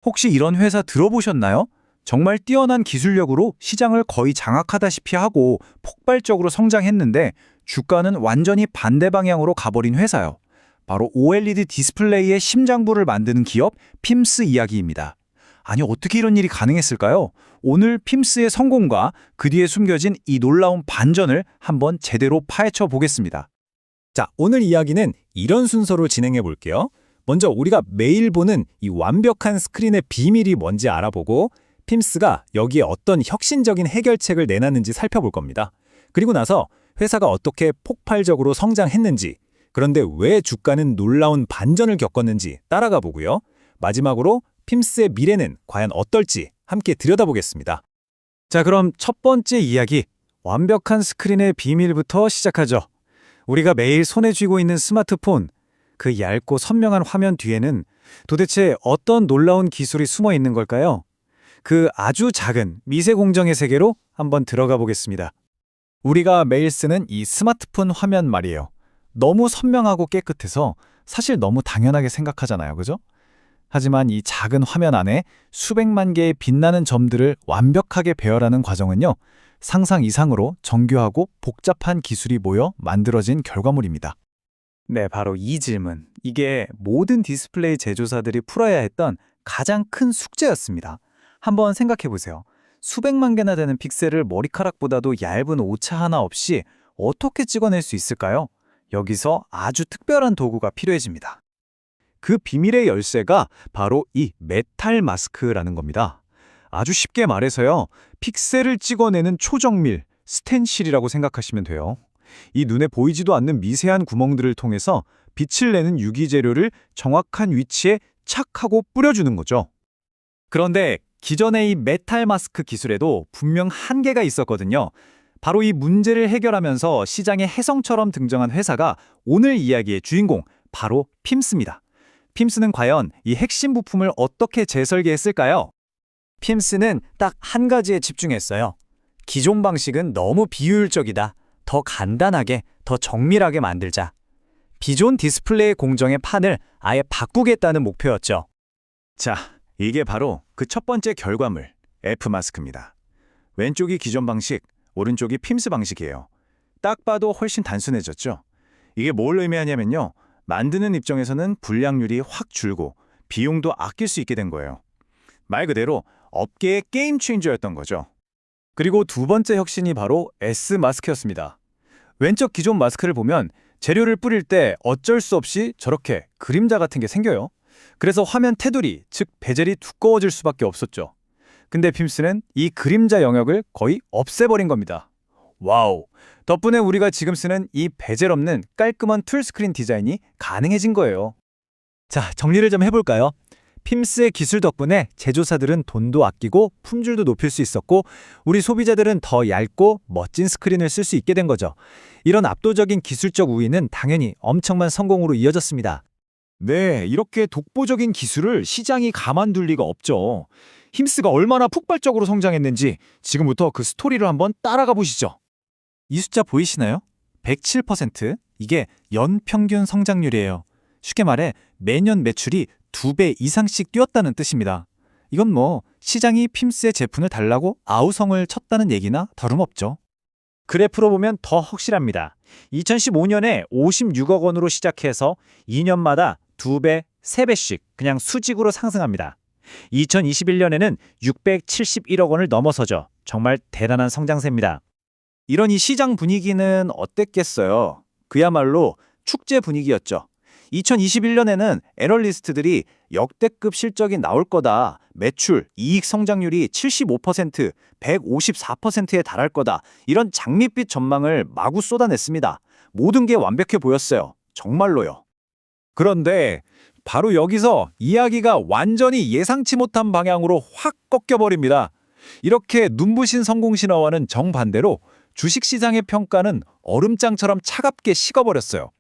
혹시 이런 회사 들어보셨나요? 정말 뛰어난 기술력으로 시장을 거의 장악하다시피 하고 폭발적으로 성장했는데 주가는 완전히 반대 방향으로 가버린 회사요. 바로 OLED 디스플레이의 심장부를 만드는 기업 핌스 이야기입니다. 아니, 어떻게 이런 일이 가능했을까요? 오늘 핌스의 성공과 그 뒤에 숨겨진 이 놀라운 반전을 한번 제대로 파헤쳐 보겠습니다. 자, 오늘 이야기는 이런 순서로 진행해 볼게요. 먼저 우리가 매일 보는 이 완벽한 스크린의 비밀이 뭔지 알아보고 핌스가 여기에 어떤 혁신적인 해결책을 내놨는지 살펴볼 겁니다. 그리고 나서 회사가 어떻게 폭발적으로 성장했는지, 그런데 왜 주가는 놀라운 반전을 겪었는지 따라가 보고요. 마지막으로 핌스의 미래는 과연 어떨지 함께 들여다보겠습니다. 자, 그럼 첫 번째 이야기, 완벽한 스크린의 비밀부터 시작하죠. 우리가 매일 손에 쥐고 있는 스마트폰, 그 얇고 선명한 화면 뒤에는 도대체 어떤 놀라운 기술이 숨어 있는 걸까요? 그 아주 작은 미세 공정의 세계로 한번 들어가 보겠습니다. 우리가 매일 쓰는 이 스마트폰 화면 말이에요. 너무 선명하고 깨끗해서 사실 너무 당연하게 생각하잖아요, 그죠? 하지만 이 작은 화면 안에 수백만 개의 빛나는 점들을 완벽하게 배열하는 과정은요, 상상 이상으로 정교하고 복잡한 기술이 모여 만들어진 결과물입니다. 네, 바로 이 질문. 이게 모든 디스플레이 제조사들이 풀어야 했던 가장 큰 숙제였습니다. 한번 생각해 보세요. 수백만 개나 되는 픽셀을 머리카락보다도 얇은 오차 하나 없이 어떻게 찍어낼 수 있을까요? 여기서 아주 특별한 도구가 필요해집니다. 그 비밀의 열쇠가 바로 이 메탈 마스크라는 겁니다. 아주 쉽게 말해서요, 픽셀을 찍어내는 초정밀, 스텐실이라고 생각하시면 돼요. 이 눈에 보이지도 않는 미세한 구멍들을 통해서 빛을 내는 유기 재료를 정확한 위치에 착 하고 뿌려주는 거죠. 그런데 기존의 이 메탈 마스크 기술에도 분명 한계가 있었거든요. 바로 이 문제를 해결하면서 시장의 혜성처럼 등장한 회사가 오늘 이야기의 주인공, 바로 핌스입니다. 핌스는 과연 이 핵심 부품을 어떻게 재설계했을까요? 핌스는 딱 한 가지에 집중했어요. 기존 방식은 너무 비효율적이다. 더 간단하게, 더 정밀하게 만들자. 기존 디스플레이 공정의 판을 아예 바꾸겠다는 목표였죠. 자, 이게 바로 그 첫 번째 결과물, F마스크입니다. 왼쪽이 기존 방식, 오른쪽이 핌스 방식이에요. 딱 봐도 훨씬 단순해졌죠? 이게 뭘 의미하냐면요, 만드는 입장에서는 불량률이 확 줄고 비용도 아낄 수 있게 된 거예요. 말 그대로 업계의 게임 체인저였던 거죠. 그리고 두 번째 혁신이 바로 S마스크였습니다. 왼쪽 기존 마스크를 보면 재료를 뿌릴 때 어쩔 수 없이 저렇게 그림자 같은 게 생겨요. 그래서 화면 테두리, 즉 베젤이 두꺼워질 수밖에 없었죠. 근데 핌스는 이 그림자 영역을 거의 없애버린 겁니다. 와우! 덕분에 우리가 지금 쓰는 이 베젤 없는 깔끔한 툴 스크린 디자인이 가능해진 거예요. 자, 정리를 좀 해볼까요? 핌스의 기술 덕분에 제조사들은 돈도 아끼고 품질도 높일 수 있었고 우리 소비자들은 더 얇고 멋진 스크린을 쓸 수 있게 된 거죠. 이런 압도적인 기술적 우위는 당연히 엄청난 성공으로 이어졌습니다. 네, 이렇게 독보적인 기술을 시장이 가만둘 리가 없죠. 핌스가 얼마나 폭발적으로 성장했는지 지금부터 그 스토리를 한번 따라가 보시죠. 이 숫자 보이시나요? 107%. 이게 연평균 성장률이에요. 쉽게 말해 매년 매출이 2배 이상씩 뛰었다는 뜻입니다. 이건 뭐 시장이 핌스의 제품을 달라고 아우성을 쳤다는 얘기나 다름없죠. 그래프로 보면 더 확실합니다. 2015년에 56억 원으로 시작해서 2년마다 2배, 3배씩 그냥 수직으로 상승합니다. 2021년에는 671억 원을 넘어서죠. 정말 대단한 성장세입니다. 이런 이 시장 분위기는 어땠겠어요? 그야말로 축제 분위기였죠. 2021년에는 애널리스트들이 역대급 실적이 나올 거다, 매출, 이익 성장률이 75%, 154%에 달할 거다, 이런 장밋빛 전망을 마구 쏟아냈습니다. 모든 게 완벽해 보였어요. 정말로요. 그런데 바로 여기서 이야기가 완전히 예상치 못한 방향으로 확 꺾여버립니다. 이렇게 눈부신 성공 신화와는 정반대로 주식시장의 평가는 얼음장처럼 차갑게 식어버렸어요.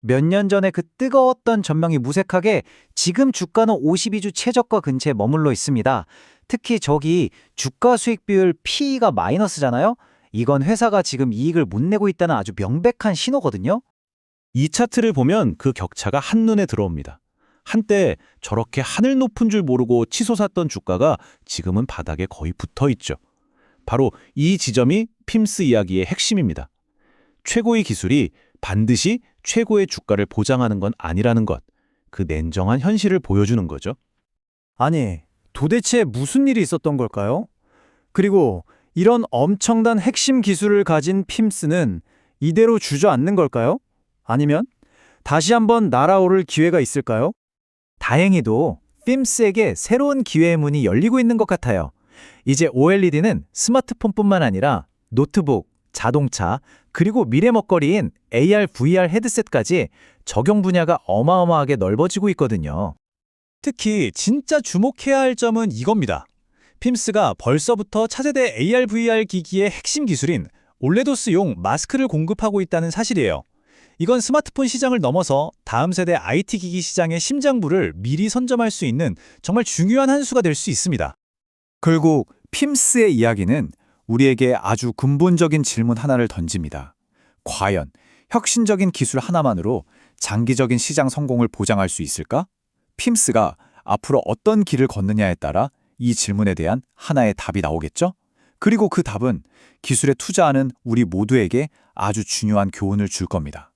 몇 년 전에 그 뜨거웠던 전망이 무색하게 지금 주가는 52주 최저가 근처에 머물러 있습니다. 특히 저기 주가 수익 비율 PE가 마이너스잖아요? 이건 회사가 지금 이익을 못 내고 있다는 아주 명백한 신호거든요. 이 차트를 보면 그 격차가 한눈에 들어옵니다. 한때 저렇게 하늘 높은 줄 모르고 치솟았던 주가가 지금은 바닥에 거의 붙어 있죠. 바로 이 지점이 핌스 이야기의 핵심입니다. 최고의 기술이 반드시 최고의 주가를 보장하는 건 아니라는 것, 그 냉정한 현실을 보여주는 거죠. 아니, 도대체 무슨 일이 있었던 걸까요? 그리고 이런 엄청난 핵심 기술을 가진 핌스는 이대로 주저앉는 걸까요? 아니면 다시 한번 날아오를 기회가 있을까요? 다행히도 핌스에게 새로운 기회의 문이 열리고 있는 것 같아요. 이제 OLED는 스마트폰뿐만 아니라 노트북, 자동차, 그리고 미래 먹거리인 AR, VR 헤드셋까지 적용 분야가 어마어마하게 넓어지고 있거든요. 특히 진짜 주목해야 할 점은 이겁니다. 핌스가 벌써부터 차세대 AR, VR 기기의 핵심 기술인 올레도스용 마스크를 공급하고 있다는 사실이에요. 이건 스마트폰 시장을 넘어서 다음 세대 IT 기기 시장의 심장부를 미리 선점할 수 있는 정말 중요한 한 수가 될 수 있습니다. 결국 핌스의 이야기는 우리에게 아주 근본적인 질문 하나를 던집니다. 과연 혁신적인 기술 하나만으로 장기적인 시장 성공을 보장할 수 있을까? 핌스가 앞으로 어떤 길을 걷느냐에 따라 이 질문에 대한 하나의 답이 나오겠죠? 그리고 그 답은 기술에 투자하는 우리 모두에게 아주 중요한 교훈을 줄 겁니다.